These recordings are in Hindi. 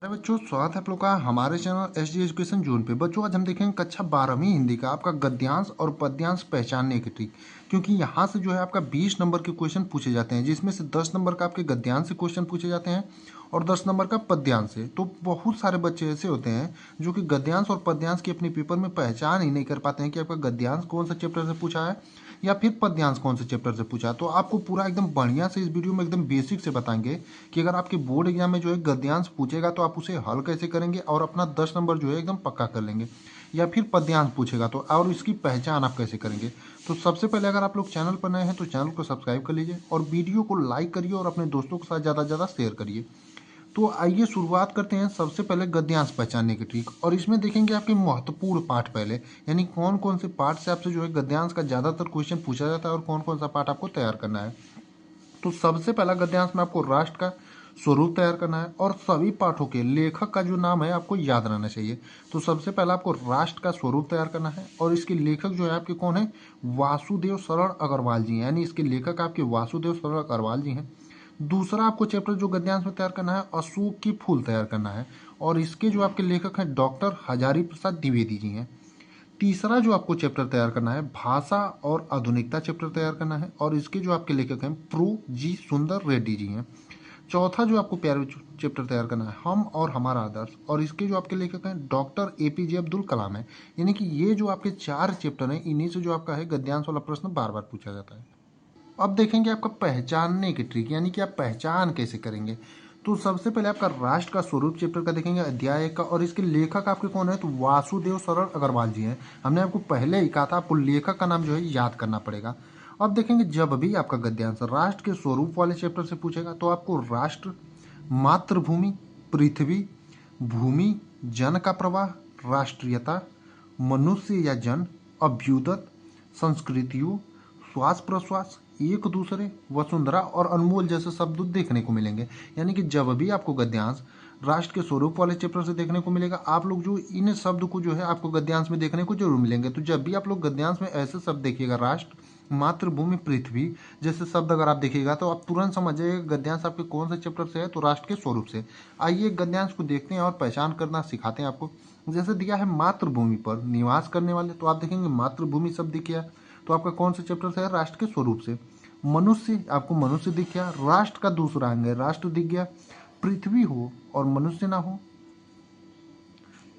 अरे बच्चों, स्वागत है आप लोग का हमारे channel S D education zone पे। बच्चों, आज हम देखेंगे कक्षा 12वीं हिंदी का आपका गद्यांश और पद्यांश पहचानने की ट्रिक। क्योंकि यहाँ से जो है आपका 20 नंबर के क्वेश्चन पूछे जाते हैं, जिसमें से 10 नंबर का आपके गद्यांश से क्वेश्चन पूछे जाते हैं और 10 नंबर का पद्यांश से। तो बहुत सारे बच्चे ऐसे होते हैं जो कि गद्यांश और पद्यांश की अपने पेपर में पहचान ही नहीं कर पाते हैं कि आपका गद्यांश कौन सा चैप्टर से पूछा है या फिर पद्यांश कौन से चैप्टर से पूछा। तो आपको पूरा एकदम बढ़िया से इस वीडियो में एकदम बेसिक से बताएंगे कि अगर आपके बोर्ड एग्जाम में जो है गद्यांश पूछेगा तो आप उसे हल कैसे करेंगे और अपना 10 नंबर जो है एकदम पक्का कर लेंगे, या फिर पद्यांश पूछेगा तो और इसकी पहचान आप कैसे करेंगे। तो सबसे पहले अगर आप लोग चैनल पर नए हैं तो चैनल को सब्सक्राइब कर लीजिए और वीडियो को लाइक करिए और अपने दोस्तों के साथ ज़्यादा से ज़्यादा शेयर करिए। तो आइए शुरुआत करते हैं सबसे पहले गद्यांश पहचानने की ट्रिक। और इसमें देखेंगे आपके महत्वपूर्ण पाठ पहले, यानी कौन कौन से पाठ से आपसे जो है गद्यांश का ज़्यादातर क्वेश्चन पूछा जाता है और कौन कौन सा पाठ आपको तैयार करना है। तो सबसे पहला गद्यांश में आपको राष्ट्र का स्वरूप तैयार करना है और सभी पाठों के लेखक का जो नाम है आपको याद रहना चाहिए। तो सबसे पहला आपको राष्ट्र का स्वरूप तैयार करना है और इसके लेखक जो है आपके कौन है, वासुदेव सरल अग्रवाल जी हैं, यानी इसके लेखक आपके वासुदेव सरल अग्रवाल जी हैं। दूसरा आपको चैप्टर जो गद्यांश में तैयार करना है अशोक की फूल तैयार करना है और इसके जो आपके लेखक हैं डॉक्टर हजारी प्रसाद द्विवेदी जी हैं। तीसरा जो आपको चैप्टर तैयार करना है भाषा और आधुनिकता चैप्टर तैयार करना है और इसके जो आपके लेखक हैं प्रो जी सुंदर रेड्डी जी हैं। चौथा जो आपको प्यारे चैप्टर तैयार करना है हम और हमारा आदर्श और इसके जो आपके लेखक हैं डॉक्टर एपीजे अब्दुल कलाम है। यानी कि ये जो आपके 4 चैप्टर हैं, इन्हीं से जो आपका है गद्यांश वाला प्रश्न बार बार पूछा जाता है। अब देखेंगे आपका पहचानने की ट्रिक, यानी कि आप पहचान कैसे करेंगे। तो सबसे पहले आपका राष्ट्र का स्वरूप चैप्टर का देखेंगे अध्याय 1 का और इसके लेखक आपके कौन है, तो वासुदेव सरल अग्रवाल जी हैं। हमने आपको पहले ही कहा था आपको लेखक का नाम जो है याद करना पड़ेगा। अब देखेंगे जब भी आपका गद्यांश राष्ट्र के स्वरूप वाले चैप्टर से पूछेगा तो आपको राष्ट्र, मातृभूमि, पृथ्वी, भूमि, जन का प्रवाह, राष्ट्रीयता, मनुष्य या जन, अभ्युदय, संस्कृतियों, श्वास प्रश्वास, एक दूसरे, वसुंधरा और अनमोल जैसे शब्द देखने को मिलेंगे। यानी कि जब भी आपको गद्यांश राष्ट्र के स्वरूप वाले चैप्टर से देखने को मिलेगा, आप लोग जो इन शब्द को जो है आपको गद्यांश में देखने को जरूर मिलेंगे। तो जब भी आप लोग गद्यांश में ऐसे शब्द देखिएगा, राष्ट्र, मातृभूमि, पृथ्वी जैसे शब्द अगर आप देखिएगा तो आप तुरंत समझ जाइएगा गद्यांश आपके कौन से चैप्टर से है, तो राष्ट्र के स्वरूप से। आइए गद्यांश को देखते हैं और पहचान करना सिखाते हैं आपको। जैसे दिया है मातृभूमि पर निवास करने वाले, तो आप देखेंगे मातृभूमि शब्द दिख गया, तो आपका कौन से चैप्टर से है, राष्ट्र के स्वरूप से। मनुष्य, आपको मनुष्य दिख गया, राष्ट्र का दूसरा अंग है, राष्ट्र दिख गया। पृथ्वी हो और मनुष्य ना हो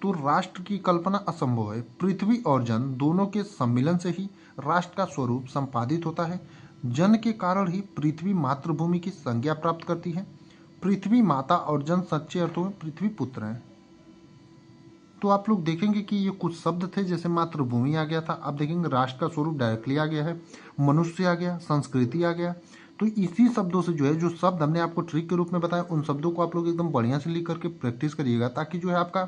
तो राष्ट्र की कल्पना असंभव है। पृथ्वी और जन दोनों के सम्मिलन से ही राष्ट्र का स्वरूप संपादित होता है। जन के कारण ही पृथ्वी मातृभूमि की संज्ञा प्राप्त करती है। पृथ्वी माता और जन सच्चे अर्थों में पृथ्वी पुत्र हैं। तो आप लोग देखेंगे कि ये कुछ शब्द थे, जैसे मातृभूमि आ गया था, आप देखेंगे राष्ट्र का स्वरूप डायरेक्टली आ गया है, मनुष्य आ गया, संस्कृति आ गया। तो इसी शब्दों से जो है, जो शब्द हमने आपको ट्रिक के रूप में बताया, उन शब्दों को आप लोग एकदम बढ़िया से लिख करके प्रैक्टिस करिएगा, ताकि जो है आपका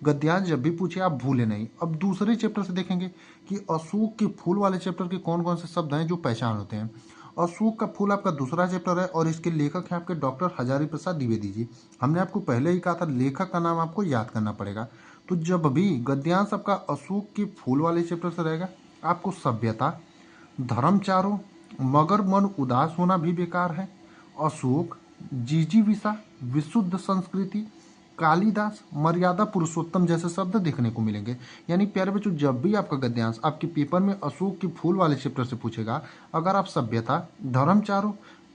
गद्यांश जब भी पूछे आप भूले नहीं। अब दूसरे चैप्टर से देखेंगे कि अशोक के फूल वाले चैप्टर के कौन कौन से शब्द हैं जो पहचान होते हैं। अशोक का फूल आपका दूसरा चैप्टर है और इसके लेखक हैं आपके डॉक्टर हजारी प्रसाद द्विवेदी जी। हमने आपको पहले ही कहा था लेखक का नाम आपको याद करना पड़ेगा। तो जब भी गद्यांश आपका अशोक के फूल वाले चैप्टर से रहेगा, आपको सभ्यता, धर्मचारों, मगर मन उदास होना भी बेकार है, अशोक, जिजीविषा, विशुद्ध संस्कृति, कालिदास, मर्यादा पुरुषोत्तम जैसे शब्द देखने को मिलेंगे। यानी प्यारे बच्चों, जब भी आपका गद्यांश आपके पेपर में अशोक के फूल वाले चैप्टर से पूछेगा, अगर आप सभ्यता, धर्मचारों,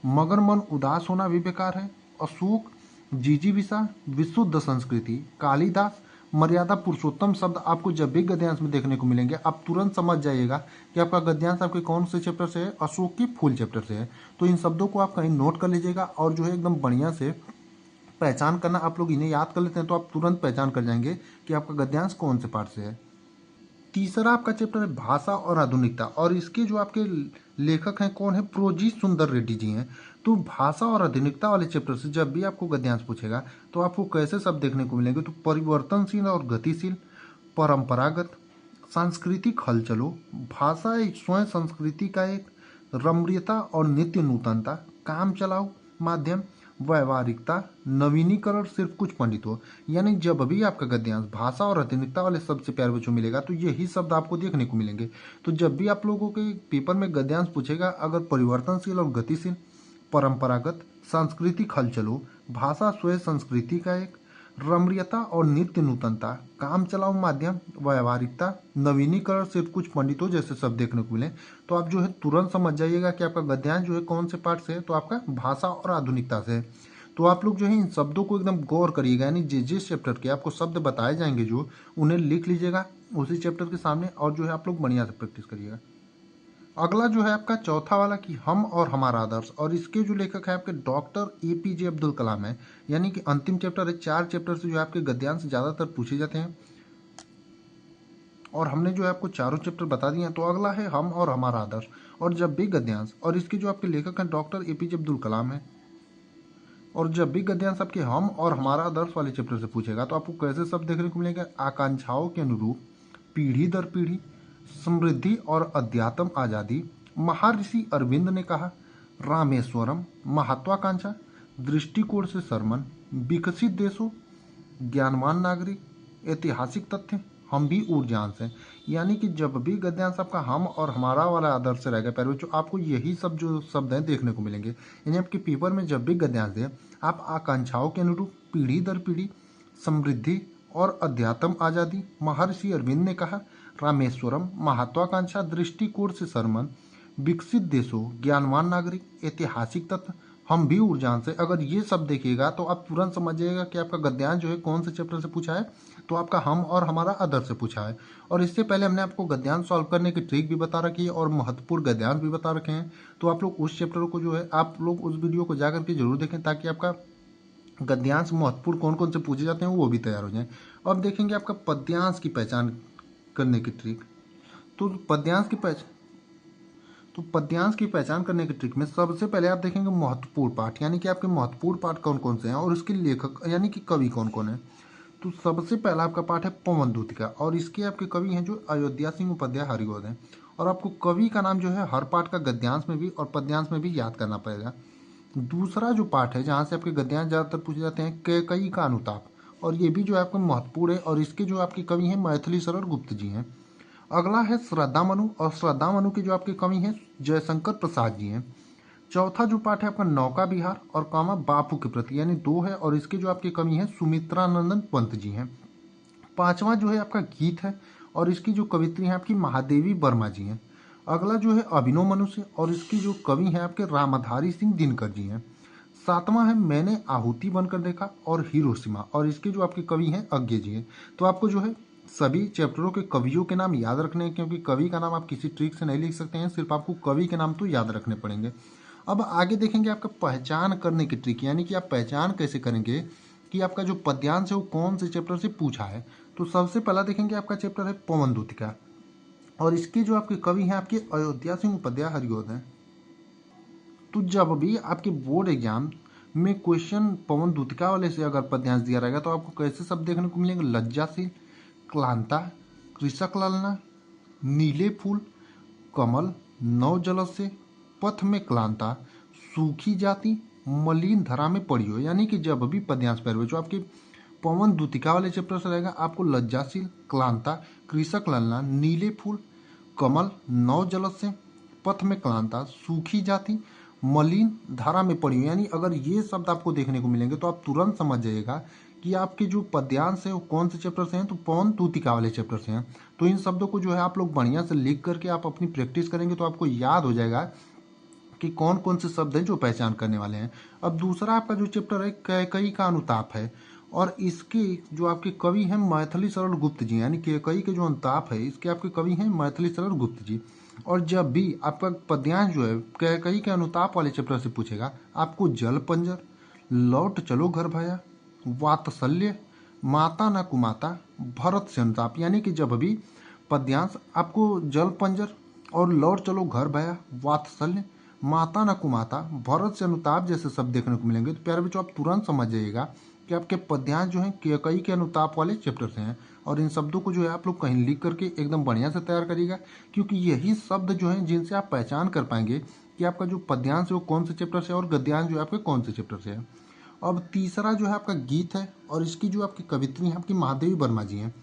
मगर मन उदास होना भी बेकार है, अशोक, जिजीविषा, विशुद्ध संस्कृति, कालिदास, मर्यादा पुरुषोत्तम शब्द आपको जब भी गद्यांश में देखने को मिलेंगे, आप तुरंत समझ जाइएगा कि आपका गद्यांश आपके कौन से चैप्टर से है, अशोक के फूल चैप्टर से है। तो इन शब्दों को आप कहीं नोट कर लीजिएगा और जो है एकदम बढ़िया से पहचान करना, आप लोग इन्हें याद कर लेते हैं तो आप तुरंत पहचान कर जाएंगे कि आपका गद्यांश कौन से पाठ से है। तीसरा आपका चैप्टर है भाषा और आधुनिकता और इसके जो आपके लेखक हैं कौन है, प्रोजी सुंदर रेड्डी जी हैं। तो भाषा और आधुनिकता वाले चैप्टर से जब भी आपको गद्यांश पूछेगा तो आपको कैसे शब्द देखने को मिलेंगे, तो परिवर्तनशील और गतिशील, परंपरागत, सांस्कृतिक हलचलों, भाषा एक स्वयं संस्कृति का एक, रमणीयता और नित्य नूतनता, काम चलाओ माध्यम, व्यवहारिकता, नवीनीकरण, सिर्फ कुछ पंडित हो। यानी जब भी आपका गद्यांश भाषा और आधुनिकता वाले शब्द से प्यारे बच्चों मिलेगा तो यही शब्द आपको देखने को मिलेंगे। तो जब भी आप लोगों के पेपर में गद्यांश पूछेगा, अगर परिवर्तनशील और गतिशील, परंपरागत, सांस्कृतिक हलचलों, भाषा स्वयं संस्कृति का एक, रमणीयता और नित्य नूतनता, काम चलाऊ माध्यम, व्यवहारिकता, नवीनीकरण से कुछ पंडितों जैसे शब्द देखने को मिले। तो आप जो है तुरंत समझ जाइएगा कि आपका गद्यांश जो है कौन से पाठ से है, तो आपका भाषा और आधुनिकता से है। तो आप लोग जो है इन शब्दों को एकदम गौर करिएगा, यानी जिस चैप्टर के आपको शब्द बताए जाएंगे जो उन्हें लिख लीजिएगा उसी चैप्टर के सामने, और जो है आप लोग बढ़िया से प्रैक्टिस करिएगा। अगला जो है आपका चौथा वाला कि हम और हमारा आदर्श, और इसके जो लेखक है आपके डॉक्टर APJ अब्दुल कलाम है, यानी कि अंतिम चैप्टर है। 4 चैप्टर से जो है आपके गद्यांश ज़्यादातर पूछे जाते हैं, और हमने जो है आपको चारों चैप्टर बता दिए हैं। तो अगला है हम और हमारा आदर्श और जब भी गद्यांश, और इसके जो आपके लेखक हैं डॉक्टर APJ अब्दुल कलाम है। और जब भी गद्यांश आपके हम और हमारा आदर्श वाले चैप्टर से पूछेगा तो आपको कैसे शब्द देखने को मिलेंगे? आकांक्षाओं के अनुरूप, पीढ़ी दर पीढ़ी, समृद्धि और अध्यात्म आज़ादी, महर्षि अरविंद ने कहा, रामेश्वरम, महत्वाकांक्षा, दृष्टिकोण से सरमन, विकसित देशों, ज्ञानवान नागरिक, ऐतिहासिक तथ्य, हम भी ऊर्जांश हैं। यानी कि जब भी गद्यांश आपका हम और हमारा वाला आदर्श से रहेगा प्यारे बच्चों, आपको यही सब जो शब्द हैं देखने को मिलेंगे। यानी आपके पेपर में जब भी गद्यांश दे, आप आकांक्षाओं के अनुरूप, पीढ़ी दर पीढ़ी, समृद्धि और अध्यात्म आज़ादी, महर्षि अरविंद ने कहा, रामेश्वरम, महत्वाकांक्षा, दृष्टिकोण से सरमन, विकसित देशों, ज्ञानवान नागरिक, ऐतिहासिक तथ्य, हम भी ऊर्जांश से, अगर ये सब देखिएगा तो आप तुरंत समझ जाइएगा कि आपका गद्यांश जो है कौन से चैप्टर से पूछा है। तो आपका हम और हमारा आदर्श से पूछा है। और इससे पहले हमने आपको गद्यांश सॉल्व करने की ट्रिक भी बता रखी है और महत्वपूर्ण गद्यांश भी बता रखे हैं। तो आप लोग उस चैप्टर को जो है आप लोग उस वीडियो को जाकर के जरूर देखें, ताकि आपका गद्यांश महत्वपूर्ण कौन कौन से पूछे जाते हैं वो भी तैयार हो जाए। अब देखेंगे आपका पद्यांश की पहचान करने की ट्रिक। तो पद्यांश की पहचान करने की ट्रिक में सबसे पहले आप देखेंगे महत्वपूर्ण पाठ, यानी कि आपके महत्वपूर्ण पाठ कौन कौन से हैं और उसके लेखक यानी कि कवि कौन कौन है। तो सबसे पहला आपका पाठ है पवन दूतिका, और इसके आपके कवि हैं जो अयोध्या सिंह उपाध्याय हरिगोद हैं। और आपको कवि का नाम जो है हर पाठ का गद्यांश में भी और पद्यांश में भी याद करना पड़ेगा। दूसरा जो पाठ है जहाँ से आपके गद्यांश ज़्यादातर पूछे जाते हैं, कैकेयी का अनुताप, और ये भी जो है आपका महत्वपूर्ण है, और इसके जो आपके कवि हैं मैथिली शरण गुप्त जी हैं। अगला है श्रद्धा मनु, और श्रद्धा मनु के जो आपके कवि हैं जयशंकर प्रसाद जी हैं। चौथा जो पाठ है आपका नौका विहार और कामा बापू के प्रति, यानी 2 है, और इसके जो आपके कवि हैं सुमित्रानंदन पंत जी हैं। पांचवा जो है आपका गीत है, और इसकी जो कवित्री हैं आपकी महादेवी वर्मा जी हैं। अगला जो है अभिनव मनुष्य, और इसकी जो कवि हैं आपके रामधारी सिंह दिनकर जी हैं। सातवां है मैंने आहुति बनकर देखा और हिरोशिमा, और इसके जो आपके कवि हैं अज्ञे जी हैं। तो आपको जो है सभी चैप्टरों के कवियों के नाम याद रखने हैं, क्योंकि कवि का नाम आप किसी ट्रिक से नहीं लिख सकते हैं, सिर्फ आपको कवि के नाम तो याद रखने पड़ेंगे। अब आगे देखेंगे आपका पहचान करने की ट्रिक, यानी कि आप पहचान कैसे करेंगे कि आपका जो पद्यांश है वो कौन से चैप्टर से पूछा है। तो सबसे पहला देखेंगे आपका चैप्टर है पवन दूतिका, और इसके जो आपके कवि हैं आपके अयोध्या सिंह उपाध्याय हरिगोद हैं। तो जब भी आपके बोर्ड एग्जाम में क्वेश्चन पवन दूतिका वाले से अगर पद्यांश दिया रहेगा तो आपको कैसे शब्द देखने को मिलेंगे? लज्जाशील, क्लांता, कृषक ललना, नीले फूल, कमल, नव जलस्य, पथ में क्लांता, सूखी जाति, मलिन धरा में पड़ी हो। यानी कि जब भी पद्यांश पैरवे जो आपके पवन दूतिका वाले चैप्टर से रहेगा, आपको लज्जाशील, क्लांता, कृषक ललना, नीले फूल, कमल, नव जलस्य, पथ में क्लांता, सूखी जाति, मलिन धारा में पड़ी हो, यानी अगर ये शब्द आपको देखने को मिलेंगे तो आप तुरंत समझ जाइएगा कि आपके जो पद्यांश है वो कौन से चैप्टर से हैं। तो पवन दूतिका वाले चैप्टर से हैं। तो इन शब्दों को जो है आप लोग बढ़िया से लिख करके आप अपनी प्रैक्टिस करेंगे तो आपको याद हो जाएगा कि कौन कौन से शब्द हैं जो पहचान करने वाले हैं। अब दूसरा आपका जो चैप्टर है कैकेयी का अनुताप है, और इसके जो आपके कवि हैं मैथिली शरण गुप्त जी, यानी कैकेयी के जो अनुताप है इसके आपके कवि हैं मैथिली शरण गुप्त जी। और जब भी आपका पद्यांश जो है कैकेयी के अनुताप वाले चैप्टर से पूछेगा, आपको जल पंजर, लौट चलो घर भया, वात्सल्य, माता न कुमाता, भरत से अनुताप, यानी कि जब भी पद्यांश आपको जल पंजर और लौट चलो घर भया, वात्सल्य, माता न कुमाता, भरत से अनुताप जैसे शब्द देखने को मिलेंगे तो प्यारे बच्चों आप तुरंत समझ जाइएगा कि आपके पद्यांश जो हैं कैकेयी के अनुताप वाले चैप्टर से हैं। और इन शब्दों को जो है आप लोग कहीं लिख करके एकदम बढ़िया से तैयार करिएगा, क्योंकि यही शब्द जो हैं जिनसे आप पहचान कर पाएंगे कि आपका जो पद्यांश है वो कौन से चैप्टर से है और गद्यांश जो है आपके कौन से चैप्टर से है। अब तीसरा जो है आपका गीत है, और इसकी जो आपकी कवित्री हैं आपकी महादेवी वर्मा जी हैं,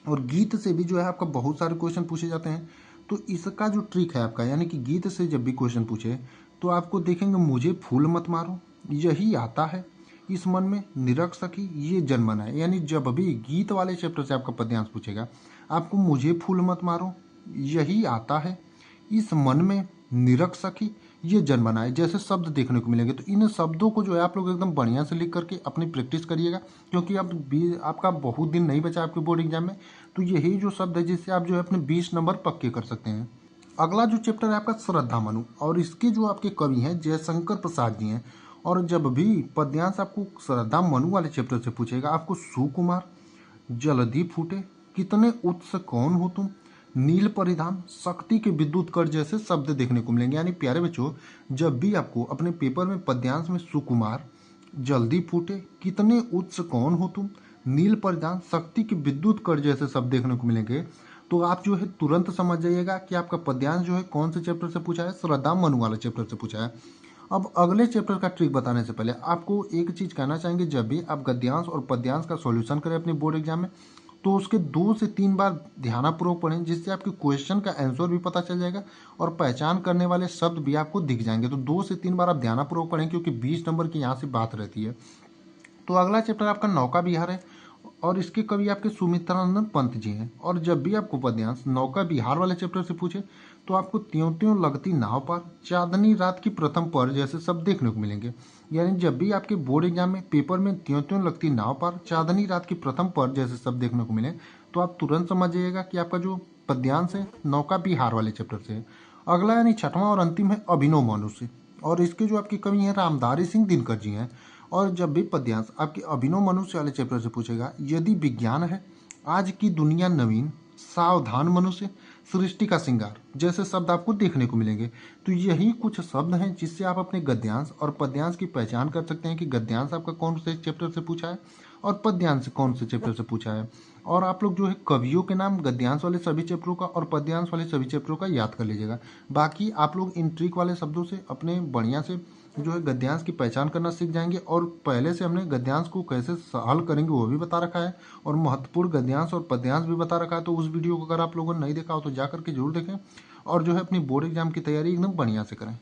और गीत से भी जो है आपका बहुत सारे क्वेश्चन पूछे जाते हैं। तो इसका जो ट्रिक है आपका, यानी कि गीत से जब भी क्वेश्चन पूछे तो आपको देखेंगे मुझे फूल मत मारो, यही आता है, इस मन में निरख सकी ये जन बनाए। यानी जब भी गीत वाले चैप्टर से आपका पद्यांश पूछेगा, आपको मुझे फूल मत मारो यही आता है, इस मन में निरख सकी ये जन बनाए, जैसे शब्द देखने को मिलेंगे। तो इन शब्दों को जो है आप लोग एकदम बढ़िया से लिख करके अपनी प्रैक्टिस करिएगा, क्योंकि अब आपका बहुत दिन नहीं बचा आपके बोर्ड एग्जाम में। तो यही जो शब्द है जिससे आप जो है अपने 20 नंबर पक्के कर सकते हैं। अगला जो चैप्टर है आपका श्रद्धा मनु, और इसके जो आपके कवि हैं जयशंकर प्रसाद जी हैं। और जब भी पद्यांश आपको श्रद्धा मनु वाले चैप्टर से पूछेगा, आपको सुकुमार, जल्दी फूटे, कितने उत्स कौन हो तुम, नील परिधान, शक्ति के विद्युत कर जैसे शब्द देखने को मिलेंगे। यानी प्यारे बच्चों, जब भी आपको अपने पेपर में पद्यांश में सुकुमार, जल्दी फूटे, कितने उत्स कौन हो तुम, नील परिधान, शक्ति के विद्युत कर जैसे शब्द देखने को मिलेंगे, तो आप जो है तुरंत समझ जाइएगा कि आपका पद्यांश जो है कौन से चैप्टर से पूछा है, श्रद्धा मनु वाले चैप्टर से पूछा है। अब अगले चैप्टर का ट्रिक बताने से पहले आपको एक चीज कहना चाहेंगे, जब भी आप गद्यांश और पद्यांश का सॉल्यूशन करें अपने बोर्ड एग्जाम में, तो उसके 2 से 3 बार ध्यानपूर्वक पढ़ें, जिससे आपके क्वेश्चन का आंसर भी पता चल जाएगा और पहचान करने वाले शब्द भी आपको दिख जाएंगे। तो 2 से 3 बार आप ध्यानपूर्वक पढ़ें, क्योंकि 20 नंबर की यहाँ से बात रहती है। तो अगला चैप्टर आपका नौका विहार है, और इसके कवि आपके सुमित्रानंदन पंत जी हैं। और जब भी आपको पद्यांश नौका विहार वाले चैप्टर से पूछे, तो आपको त्यों त्यों लगती नाव पार, चांदनी रात की प्रथम पर जैसे शब्द देखने को मिलेंगे। यानी जब भी आपके बोर्ड एग्जाम में पेपर में त्यों त्यों लगती नाव पार, चांदनी रात की प्रथम पर जैसे शब्द देखने को मिले, तो आप तुरंत समझ जाइएगा कि आपका जो पद्यांश है नौका विहार वाले चैप्टर से है। अगला यानी छठवां और अंतिम है अभिनव मनुष्य, और इसके जो आपके कवि हैं रामधारी सिंह दिनकर जी हैं। और जब भी पद्यांश आपके अभिनव मनुष्य वाले चैप्टर से पूछेगा, यदि विज्ञान है आज की दुनिया नवीन, सावधान मनुष्य, सृष्टि का श्रृंगार जैसे शब्द आपको देखने को मिलेंगे। तो यही कुछ शब्द हैं जिससे आप अपने गद्यांश और पद्यांश की पहचान कर सकते हैं कि गद्यांश आपका कौन से चैप्टर से पूछा है और पद्यांश कौन से चैप्टर से पूछा है। और आप लोग जो है कवियों के नाम गद्यांश वाले सभी चैप्टरों का और पद्यांश वाले सभी चैप्टरों का याद कर लीजिएगा। बाकी आप लोग इन ट्रिक वाले शब्दों से अपने बढ़िया से जो है गद्यांश की पहचान करना सीख जाएंगे। और पहले से हमने गद्यांश को कैसे हल करेंगे वो भी बता रखा है, और महत्वपूर्ण गद्यांश और पद्यांश भी बता रखा है। तो उस वीडियो को अगर आप लोगों ने नहीं देखा हो तो जा करके जरूर देखें, और जो है अपनी बोर्ड एग्जाम की तैयारी एकदम बढ़िया से करें।